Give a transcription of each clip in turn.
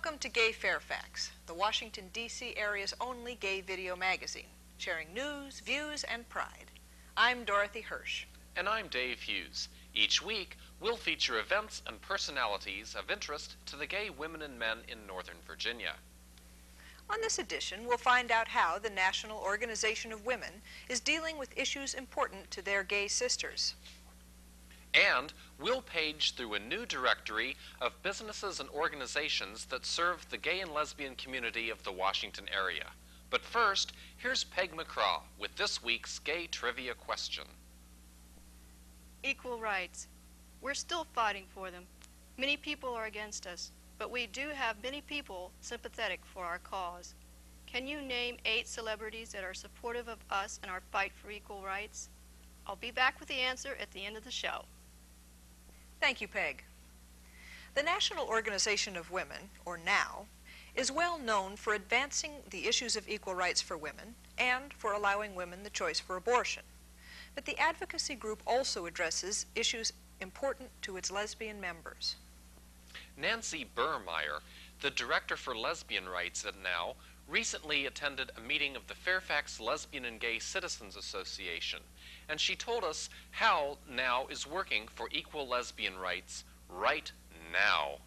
Welcome to Gay Fairfax, the Washington, D.C. area's only gay video magazine, sharing news, views, and pride. I'm Dorothy Hirsch. And I'm Dave Hughes. Each week, we'll feature events and personalities of interest to the gay women and men in Northern Virginia. On this edition, we'll find out how the National Organization of Women is dealing with issues important to their gay sisters. And we'll page through a new directory of businesses and organizations that serve the gay and lesbian community of the Washington area. But first, here's Peg McCraw with this week's gay trivia question. Equal rights. We're still fighting for them. Many people are against us, but we do have many people sympathetic for our cause. Can you name 8 celebrities that are supportive of us and our fight for equal rights? I'll be back with the answer at the end of the show. Thank you, Peg. The National Organization of Women, or NOW, is well known for advancing the issues of equal rights for women and for allowing women the choice for abortion. But the advocacy group also addresses issues important to its lesbian members. Nancy Burmeyer, the director for lesbian rights at NOW, recently attended a meeting of the Fairfax Lesbian and Gay Citizens Association, and she told us how NOW is working for equal lesbian rights right now.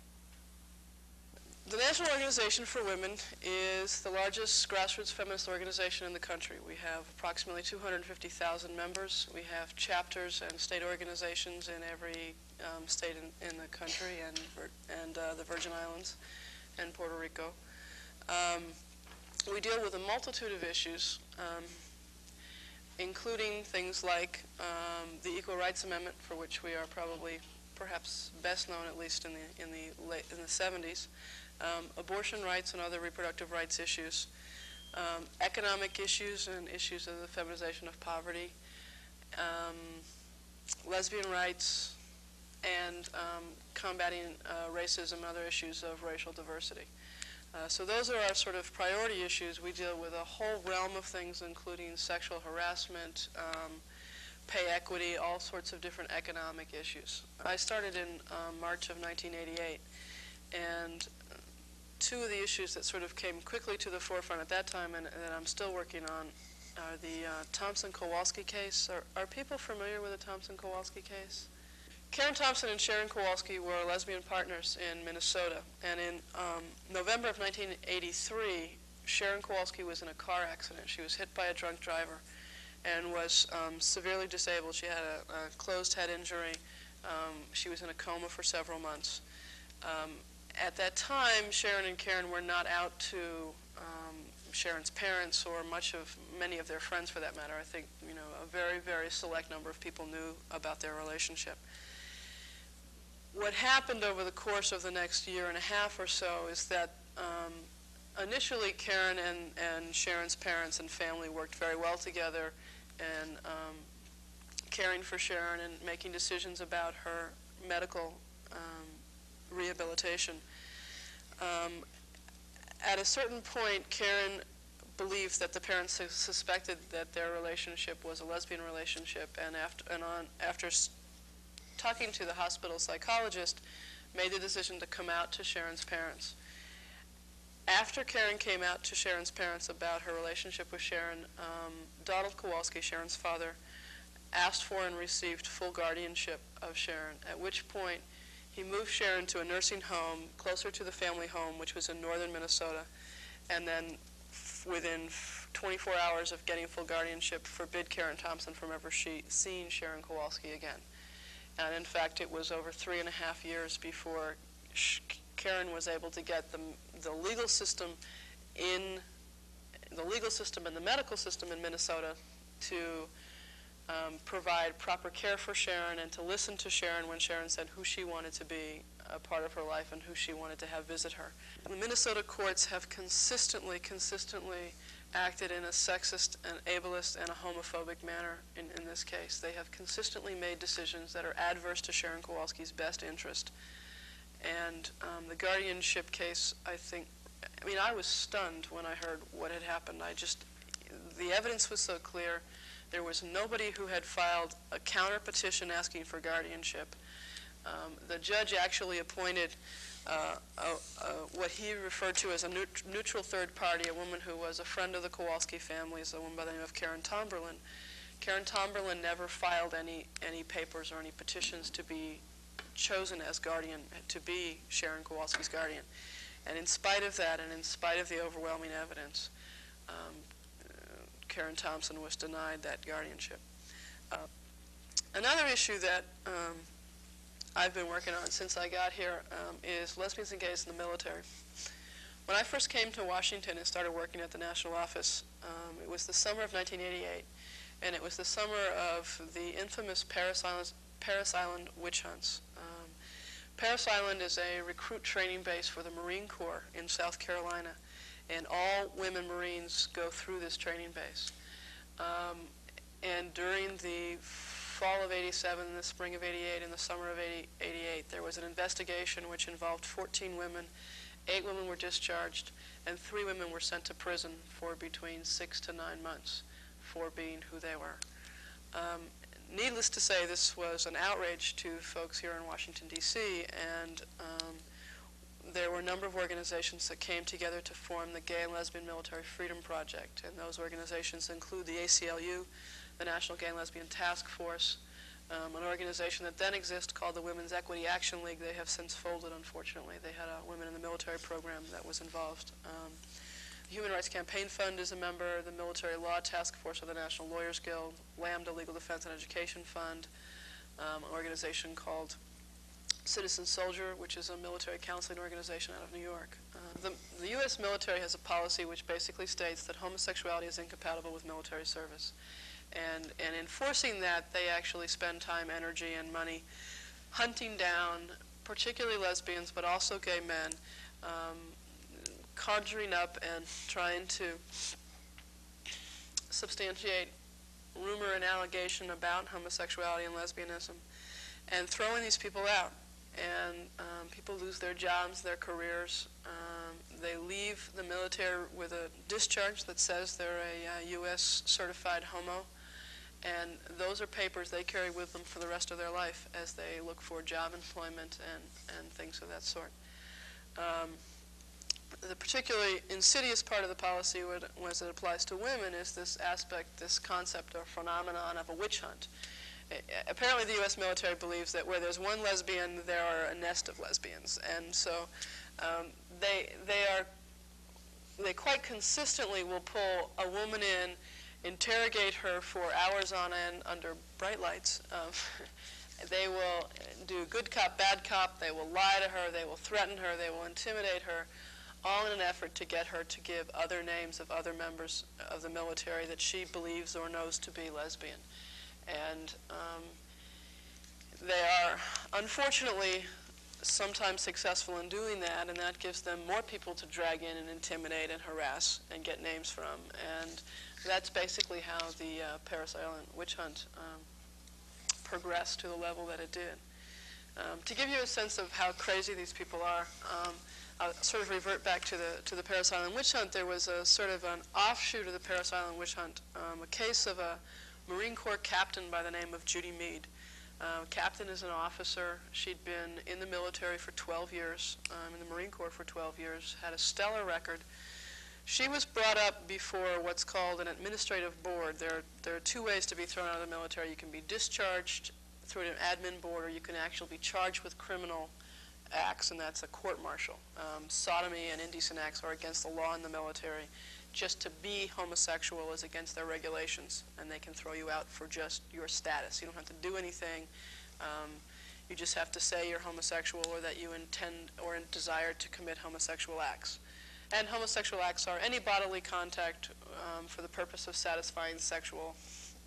The National Organization for Women is the largest grassroots feminist organization in the country. We have approximately 250,000 members. We have chapters and state organizations in every state in the country and the Virgin Islands and Puerto Rico. We deal with a multitude of issues, including things like the Equal Rights Amendment, for which we are probably perhaps best known, at least in the 70s, abortion rights and other reproductive rights issues, economic issues and issues of the feminization of poverty, lesbian rights, and combating racism and other issues of racial diversity. So those are our sort of priority issues. We deal with a whole realm of things, including sexual harassment, pay equity, all sorts of different economic issues. I started in March of 1988, and two of the issues that sort of came quickly to the forefront at that time and that I'm still working on are the Thompson-Kowalski case. Are people familiar with the Thompson-Kowalski case? Karen Thompson and Sharon Kowalski were lesbian partners in Minnesota, and in November of 1983, Sharon Kowalski was in a car accident. She was hit by a drunk driver and was severely disabled. She had a closed head injury. She was in a coma for several months. At that time, Sharon and Karen were not out to Sharon's parents or many of their friends for that matter. I think a very, very select number of people knew about their relationship. What happened over the course of the next year and a half or so is that initially Karen and Sharon's parents and family worked very well together and caring for Sharon and making decisions about her medical rehabilitation. At a certain point, Karen believed that the parents suspected that their relationship was a lesbian relationship, and after talking to the hospital psychologist, made the decision to come out to Sharon's parents. After Karen came out to Sharon's parents about her relationship with Sharon, Donald Kowalski, Sharon's father, asked for and received full guardianship of Sharon, at which point he moved Sharon to a nursing home closer to the family home, which was in northern Minnesota, and then within 24 hours of getting full guardianship, forbid Karen Thompson from ever seeing Sharon Kowalski again. And in fact, it was over 3.5 years before Karen was able to get the legal system and the medical system in Minnesota to provide proper care for Sharon and to listen to Sharon when Sharon said who she wanted to be a part of her life and who she wanted to have visit her. The Minnesota courts have consistently acted in a sexist and ableist and a homophobic manner in this case. They have consistently made decisions that are adverse to Sharon Kowalski's best interest. And the guardianship case, I was stunned when I heard what had happened. The evidence was so clear. There was nobody who had filed a counter petition asking for guardianship. The judge actually appointed what he referred to as a neutral third party, a woman who was a friend of the Kowalski family, is a woman by the name of Karen Tomberlin. Karen Tomberlin never filed any papers or any petitions to be chosen as guardian, to be Sharon Kowalski's guardian. And in spite of that, and in spite of the overwhelming evidence, Karen Thompson was denied that guardianship. Another issue that I've been working on since I got here is lesbians and gays in the military. When I first came to Washington and started working at the national office, it was the summer of 1988, and it was the summer of the infamous Parris Island witch hunts. Parris Island is a recruit training base for the Marine Corps in South Carolina, and all women Marines go through this training base. And during the fall of '87, the spring of '88, and the summer of '88, there was an investigation which involved 14 women. 8 women were discharged, and 3 women were sent to prison for between 6 to 9 months for being who they were. Needless to say, this was an outrage to folks here in Washington, D.C., and there were a number of organizations that came together to form the Gay and Lesbian Military Freedom Project, and those organizations include the ACLU, the National Gay and Lesbian Task Force, an organization that then exists called the Women's Equity Action League. They have since folded, unfortunately. They had a Women in the Military program that was involved. The Human Rights Campaign Fund is a member, the Military Law Task Force of the National Lawyers Guild, Lambda Legal Defense and Education Fund, an organization called Citizen Soldier, which is a military counseling organization out of New York. The U.S. military has a policy which basically states that homosexuality is incompatible with military service. And enforcing that, they actually spend time, energy, and money hunting down particularly lesbians, but also gay men, conjuring up and trying to substantiate rumor and allegation about homosexuality and lesbianism, and throwing these people out. And people lose their jobs, their careers. They leave the military with a discharge that says they're a U.S. certified homo, and those are papers they carry with them for the rest of their life as they look for job employment and things of that sort. The particularly insidious part of the policy, as it applies to women, is this aspect, this concept or phenomenon of a witch hunt. Apparently the U.S. military believes that where there's one lesbian, there are a nest of lesbians. And so they quite consistently will pull a woman in, interrogate her for hours on end under bright lights. They will do good cop, bad cop. They will lie to her. They will threaten her. They will intimidate her, all in an effort to get her to give other names of other members of the military that she believes or knows to be lesbian. And they are, unfortunately, sometimes successful in doing that, and that gives them more people to drag in and intimidate and harass and get names from. And that's basically how the Parris Island witch hunt progressed to the level that it did. To give you a sense of how crazy these people are, I'll sort of revert back to the Parris Island witch hunt. There was a sort of an offshoot of the Parris Island witch hunt, a case of a Marine Corps captain by the name of Judy Mead. Captain is an officer. She'd been in the military for 12 years, in the Marine Corps for 12 years, had a stellar record. She was brought up before what's called an administrative board. There are 2 ways to be thrown out of the military. You can be discharged through an admin board, or you can actually be charged with criminal acts, and that's a court-martial. Sodomy and indecent acts are against the law in the military. Just to be homosexual is against their regulations, and they can throw you out for just your status. You don't have to do anything. You just have to say you're homosexual or that you intend or desire to commit homosexual acts. And homosexual acts are any bodily contact for the purpose of satisfying sexual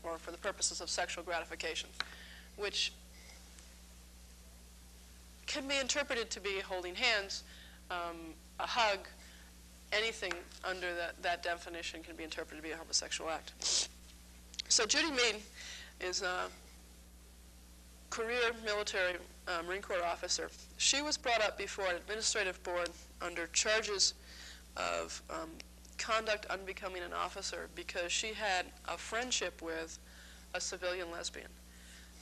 or for the purposes of sexual gratification, which can be interpreted to be holding hands, a hug. Anything under that definition can be interpreted to be a homosexual act. So Judy Mead is a career military Marine Corps officer. She was brought up before an administrative board under charges of conduct unbecoming an officer because she had a friendship with a civilian lesbian.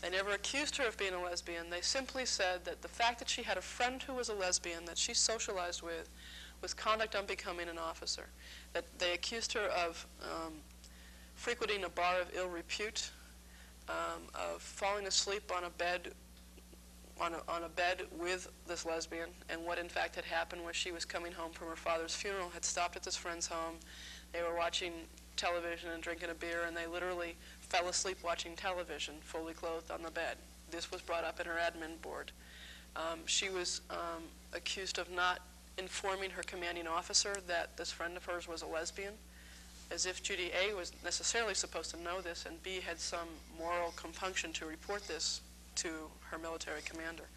They never accused her of being a lesbian. They simply said that the fact that she had a friend who was a lesbian that she socialized with was conduct unbecoming an officer. That they accused her of frequenting a bar of ill repute, of falling asleep on a bed with this lesbian, and what in fact had happened was she was coming home from her father's funeral, had stopped at this friend's home. They were watching television and drinking a beer, and they literally fell asleep watching television, fully clothed on the bed. This was brought up in her admin board. She was accused of not informing her commanding officer that this friend of hers was a lesbian, as if Judy A. was necessarily supposed to know this, and B. had some moral compunction to report this to her military commander.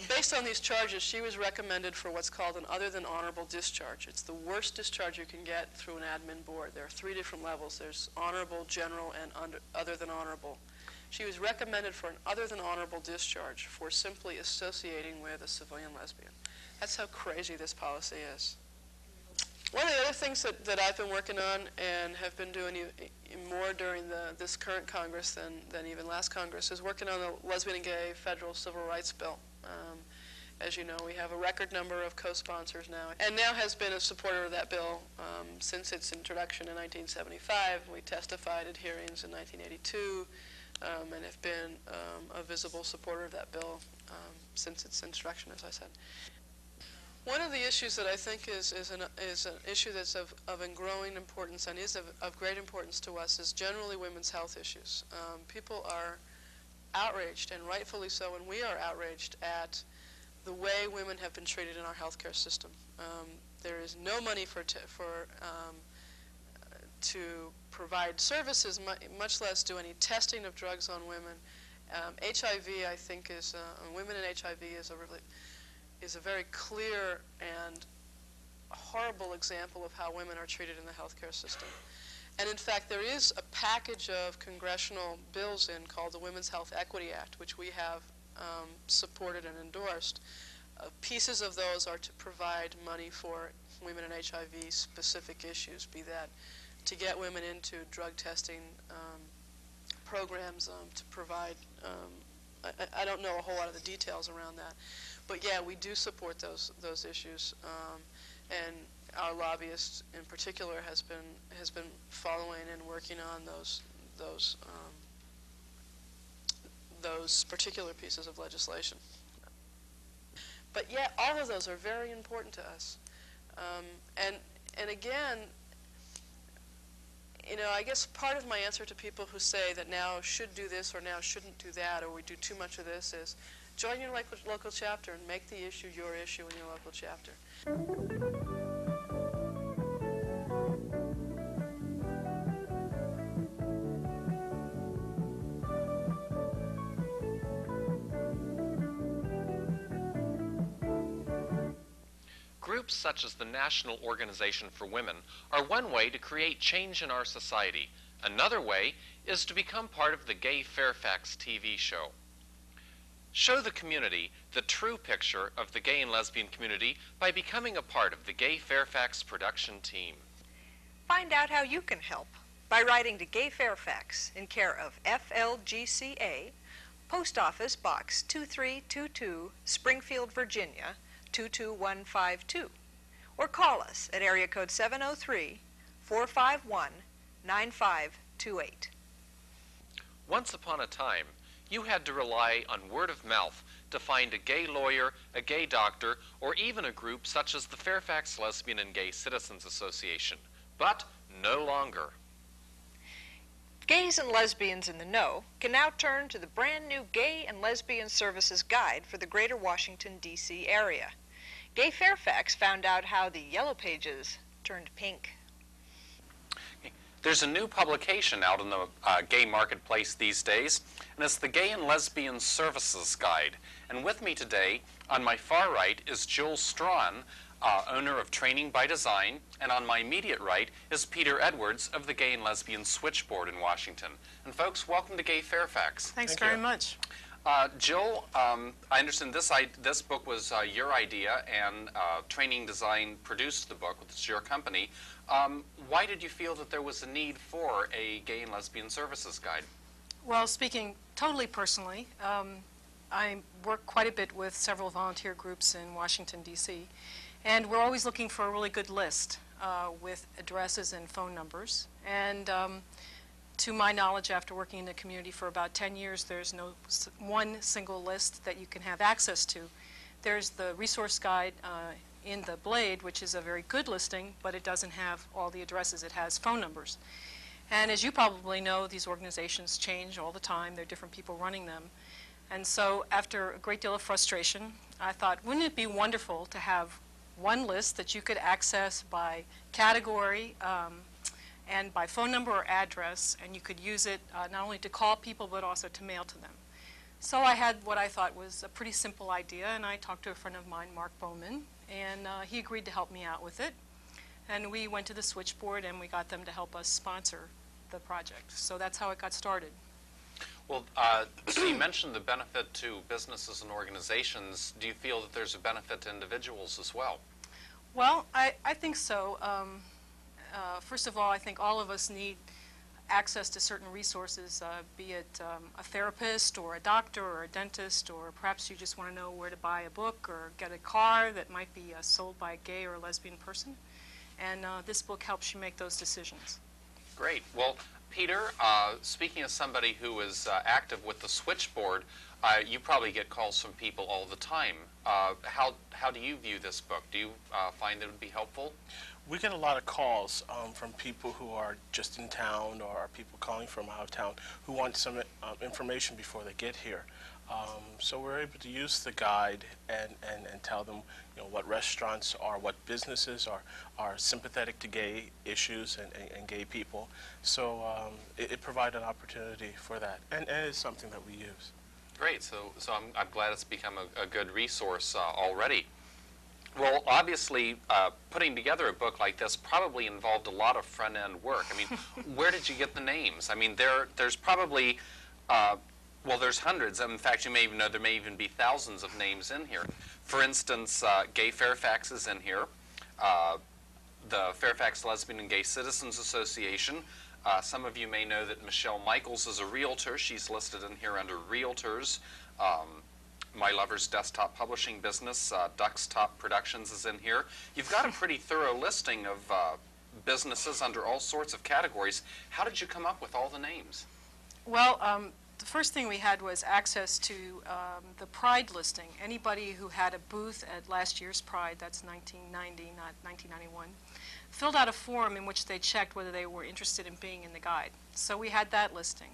Based on these charges, she was recommended for what's called an other than honorable discharge. It's the worst discharge you can get through an admin board. There are 3 different levels. There's honorable, general, and other than honorable. She was recommended for an other than honorable discharge for simply associating with a civilian lesbian. That's how crazy this policy is. One of the other things that I've been working on and have been doing more during this current Congress than even last Congress is working on the Lesbian and Gay Federal Civil Rights Bill. As you know, we have a record number of co-sponsors now, and now has been a supporter of that bill since its introduction in 1975. We testified at hearings in 1982 and have been a visible supporter of that bill since its introduction, as I said. One of the issues that I think is an issue that's of growing importance and is of great importance to us is generally women's health issues. People are outraged, and rightfully so, and we are outraged at the way women have been treated in our healthcare system. There is no money to provide services, much less do any testing of drugs on women. HIV, I think, women in HIV is a very clear and horrible example of how women are treated in the healthcare system. And in fact, there is a package of congressional bills in called the Women's Health Equity Act, which we have supported and endorsed. Pieces of those are to provide money for women in HIV specific issues, be that to get women into drug testing programs, to provide, I don't know a whole lot of the details around that. But yeah, we do support those issues, and our lobbyist in particular has been following and working on those particular pieces of legislation. But yeah, all of those are very important to us, and again, you know, I guess part of my answer to people who say that now should do this or now shouldn't do that, or we do too much of this, is join your local chapter and make the issue your issue in your local chapter. Groups such as the National Organization for Women are one way to create change in our society. Another way is to become part of the Gay Fairfax TV show. Show the community the true picture of the gay and lesbian community by becoming a part of the Gay Fairfax production team. Find out how you can help by writing to Gay Fairfax in care of FLGCA, Post Office Box 2322, Springfield, Virginia 22152, or call us at area code 703-451-9528. Once upon a time, you had to rely on word of mouth to find a gay lawyer, a gay doctor, or even a group such as the Fairfax Lesbian and Gay Citizens Association. But no longer. Gays and lesbians in the know can now turn to the brand new Gay and Lesbian Services Guide for the greater Washington, D.C. area. Gay Fairfax found out how the yellow pages turned pink. There's a new publication out in the gay marketplace these days, and it's the Gay and Lesbian Services Guide. And with me today, on my far right, is Jill Strawn, owner of Training by Design, and on my immediate right is Peter Edwards of the Gay and Lesbian Switchboard in Washington. And folks, welcome to Gay Fairfax. Thanks very much. Jill, I understand this book was your idea, and Training Design produced the book, which is your company. Why did you feel that there was a need for a Gay and Lesbian Services Guide? Well, speaking totally personally, I work quite a bit with several volunteer groups in Washington, D.C., and we're always looking for a really good list with addresses and phone numbers. And to my knowledge, after working in the community for about 10 years, there's no one single list that you can have access to. There's the resource guide in the Blade, which is a very good listing, but it doesn't have all the addresses. It has phone numbers. And as you probably know, these organizations change all the time. There are different people running them. And so after a great deal of frustration, I thought, wouldn't it be wonderful to have one list that you could access by category and by phone number or address, and you could use it not only to call people but also to mail to them. So I had what I thought was a pretty simple idea, and I talked to a friend of mine, Mark Bowman, and he agreed to help me out with it. And we went to the switchboard and we got them to help us sponsor the project. So that's how it got started. Well, so you mentioned the benefit to businesses and organizations. Do you feel that there's a benefit to individuals as well? Well, I think so. First of all, I think all of us need access to certain resources, be it a therapist or a doctor or a dentist, or perhaps you just want to know where to buy a book or get a car that might be sold by a gay or a lesbian person. And this book helps you make those decisions. Great. Well, Peter, speaking as somebody who is active with the switchboard, you probably get calls from people all the time. How do you view this book? Do you find that it would be helpful? We get a lot of calls from people who are just in town or people calling from out of town who want some information before they get here. So we're able to use the guide and tell them, you know, what restaurants are, what businesses are sympathetic to gay issues and gay people. So it provides an opportunity for that, and it's something that we use. Great. So I'm glad it's become a good resource already. Well, obviously, putting together a book like this probably involved a lot of front-end work. I mean, where did you get the names? I mean, there's probably, well, there's hundreds. In fact, you may even know there may even be thousands of names in here. For instance, Gay Fairfax is in here, the Fairfax Lesbian and Gay Citizens Association. Some of you may know that Michelle Michaels is a realtor. She's listed in here under realtors. My Lover's Desktop Publishing Business, Duck's Top Productions is in here. You've got a pretty thorough listing of businesses under all sorts of categories. How did you come up with all the names? Well, the first thing we had was access to the Pride listing. Anybody who had a booth at last year's Pride, that's 1990, not 1991, filled out a form in which they checked whether they were interested in being in the guide. So we had that listing.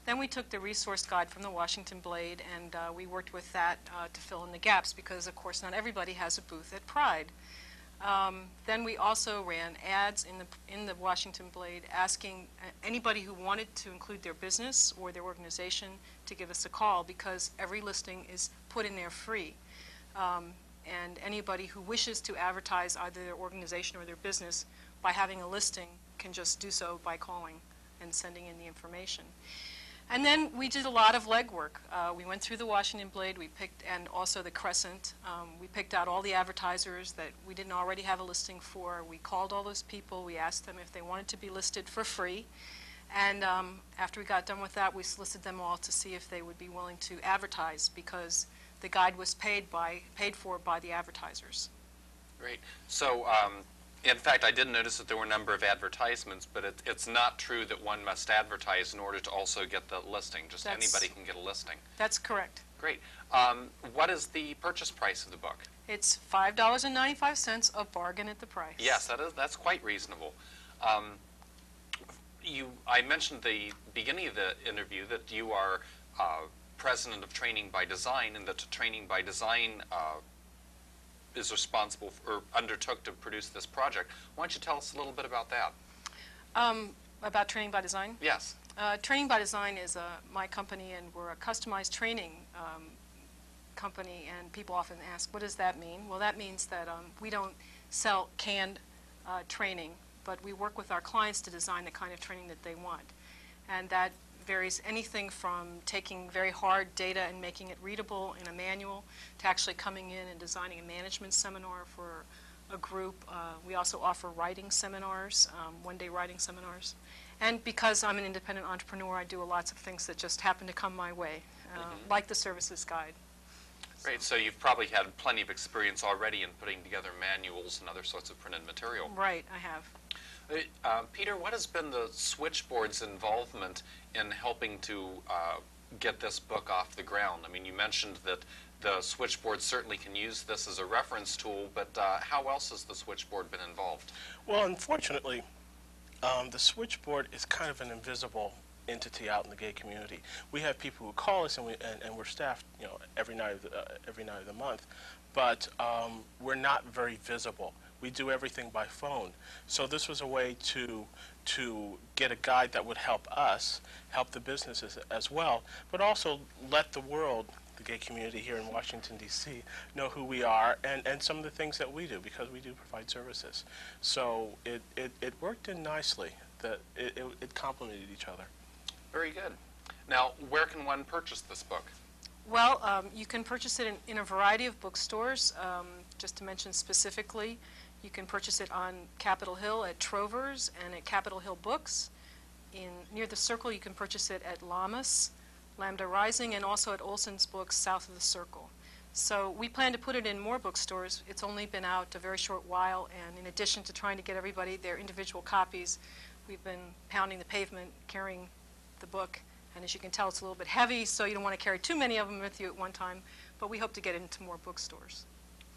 Then we took the resource guide from the Washington Blade, and we worked with that to fill in the gaps because, of course, not everybody has a booth at Pride. Then we also ran ads in the Washington Blade asking anybody who wanted to include their business or their organization to give us a call, because every listing is put in there free. And anybody who wishes to advertise either their organization or their business by having a listing can just do so by calling and sending in the information. And then we did a lot of legwork. We went through the Washington Blade, we picked, and also the Crescent. We picked out all the advertisers that we didn't already have a listing for. We called all those people. We asked them if they wanted to be listed for free. And after we got done with that, we solicited them all to see if they would be willing to advertise, because the guide was paid for by the advertisers. Great. So, in fact, I did notice that there were a number of advertisements, but it's not true that one must advertise in order to also get the listing. Just anybody can get a listing. That's correct. Great. What is the purchase price of the book? It's $5.95, a bargain at the price. Yes, that's quite reasonable. I mentioned at the beginning of the interview that you are president of Training by Design, and that Training by Design is responsible for, or undertook to produce this project. Why don't you tell us a little bit about that? About Training by Design? Yes. Training by Design is my company, and we're a customized training company, and people often ask, what does that mean? Well, that means that we don't sell canned training, but we work with our clients to design the kind of training that they want. And that varies anything from taking very hard data and making it readable in a manual to actually coming in and designing a management seminar for a group. We also offer writing seminars, one-day writing seminars. And because I'm an independent entrepreneur, I do lots of things that just happen to come my way, like the services guide. Great, so you've probably had plenty of experience already in putting together manuals and other sorts of printed material. Right, I have. Peter, what has been the switchboard's involvement in helping to get this book off the ground? I mean, you mentioned that the switchboard certainly can use this as a reference tool, but how else has the switchboard been involved? Well, unfortunately, the switchboard is kind of an invisible entity out in the gay community. We have people who call us, and we're staffed, every night of the month, but we're not very visible. We do everything by phone. So this was a way to get a guide that would help us, help the businesses as well, but also let the world, the gay community here in Washington, D.C., know who we are and some of the things that we do, because we do provide services. So it worked in nicely. That it complemented each other. Very good. Now, where can one purchase this book? Well, you can purchase it in a variety of bookstores. Just to mention specifically, you can purchase it on Capitol Hill at Trover's and at Capitol Hill Books. Near the Circle, you can purchase it at Llamas, Lambda Rising, and also at Olson's Books south of the Circle. So we plan to put it in more bookstores. It's only been out a very short while, and in addition to trying to get everybody their individual copies, we've been pounding the pavement, carrying the book. And as you can tell, it's a little bit heavy, so you don't want to carry too many of them with you at one time. But we hope to get it into more bookstores.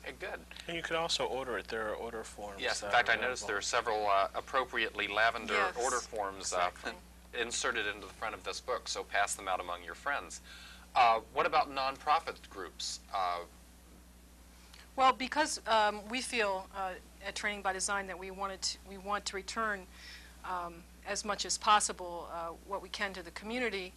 Okay, good. And you can also order it. There are order forms. Yes, in fact, I noticed there are several appropriately lavender order forms inserted into the front of this book, so pass them out among your friends. What about nonprofit groups? Well, because we feel at Training by Design that we want to return as much as possible what we can to the community,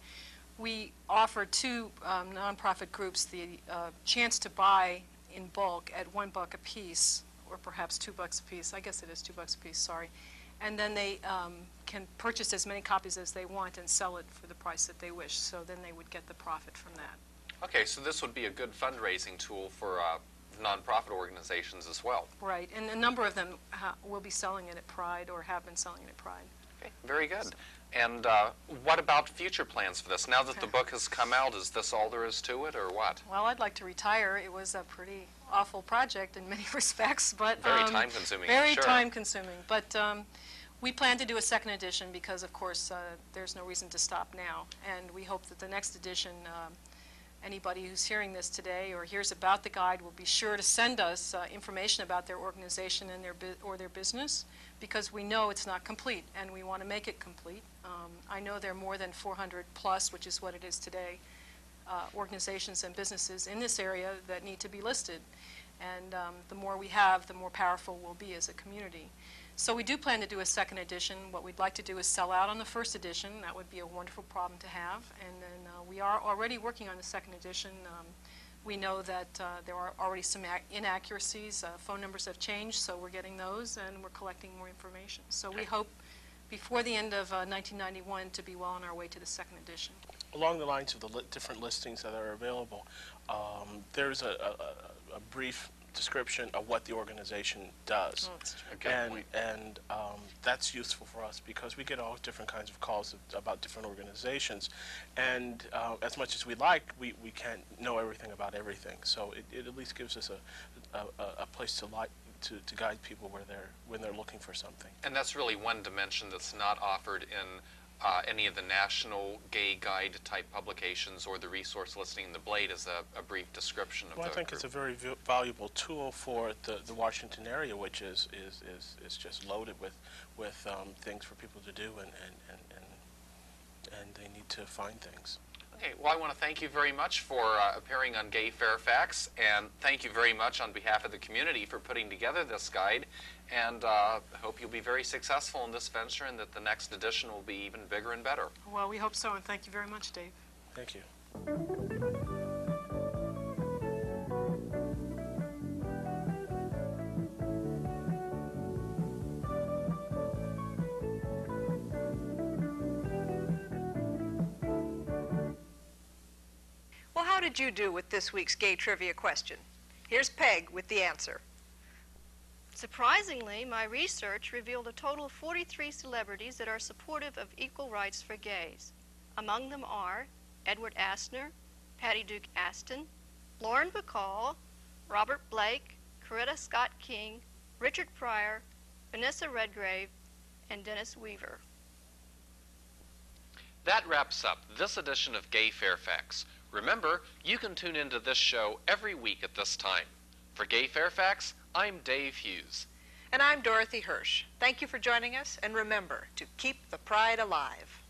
we offer two nonprofit groups the chance to buy in bulk at $1 a piece, or perhaps $2 a piece. I guess it is $2 a piece, sorry. And then they can purchase as many copies as they want and sell it for the price that they wish. So then they would get the profit from that. Okay, so this would be a good fundraising tool for nonprofit organizations as well. Right, and a number of them will be selling it at Pride or have been selling it at Pride. Okay, very good. And what about future plans for this? Now that the book has come out, is this all there is to it, or what? Well, I'd like to retire. It was a pretty awful project in many respects, but very time-consuming. Very sure. time-consuming. But we plan to do a second edition because, of course, there's no reason to stop now. And we hope that the next edition, anybody who's hearing this today or hears about the guide will be sure to send us information about their organization and their business, because we know it's not complete and we want to make it complete. I know there are more than 400 plus, which is what it is today, organizations and businesses in this area that need to be listed. And the more we have, the more powerful we'll be as a community. So we do plan to do a second edition. What we'd like to do is sell out on the first edition. That would be a wonderful problem to have. And then we are already working on the second edition. We know that there are already some inaccuracies. Phone numbers have changed, so we're getting those, and we're collecting more information. So we hope before the end of 1991 to be well on our way to the second edition. Along the lines of the different listings that are available, there's a brief description of what the organization does. Oh, that's true. And that's useful for us because we get all different kinds of calls about different organizations. And as much as we like, we can't know everything about everything. So it at least gives us a place to guide people when they're looking for something. And that's really one dimension that's not offered in any of the national gay guide type publications or the resource listing in the Blade is a brief description of Well, I think group. it's a very valuable tool for the Washington area, which is just loaded with things for people to do, and they need to find things. Okay, well, I want to thank you very much for appearing on Gay Fairfax, and thank you very much on behalf of the community for putting together this guide, and I hope you'll be very successful in this venture and that the next edition will be even bigger and better. Well, we hope so, and thank you very much, Dave. Thank you. Well, how did you do with this week's gay trivia question? Here's Peg with the answer. Surprisingly, my research revealed a total of 43 celebrities that are supportive of equal rights for gays. Among them are Edward Asner, Patty Duke Aston, Lauren Bacall, Robert Blake, Coretta Scott King, Richard Pryor, Vanessa Redgrave, and Dennis Weaver. That wraps up this edition of Gay Fairfax. Remember, you can tune into this show every week at this time. For Gay Fairfax, I'm Dave Hughes. And I'm Dorothy Hirsch. Thank you for joining us, and remember to keep the pride alive.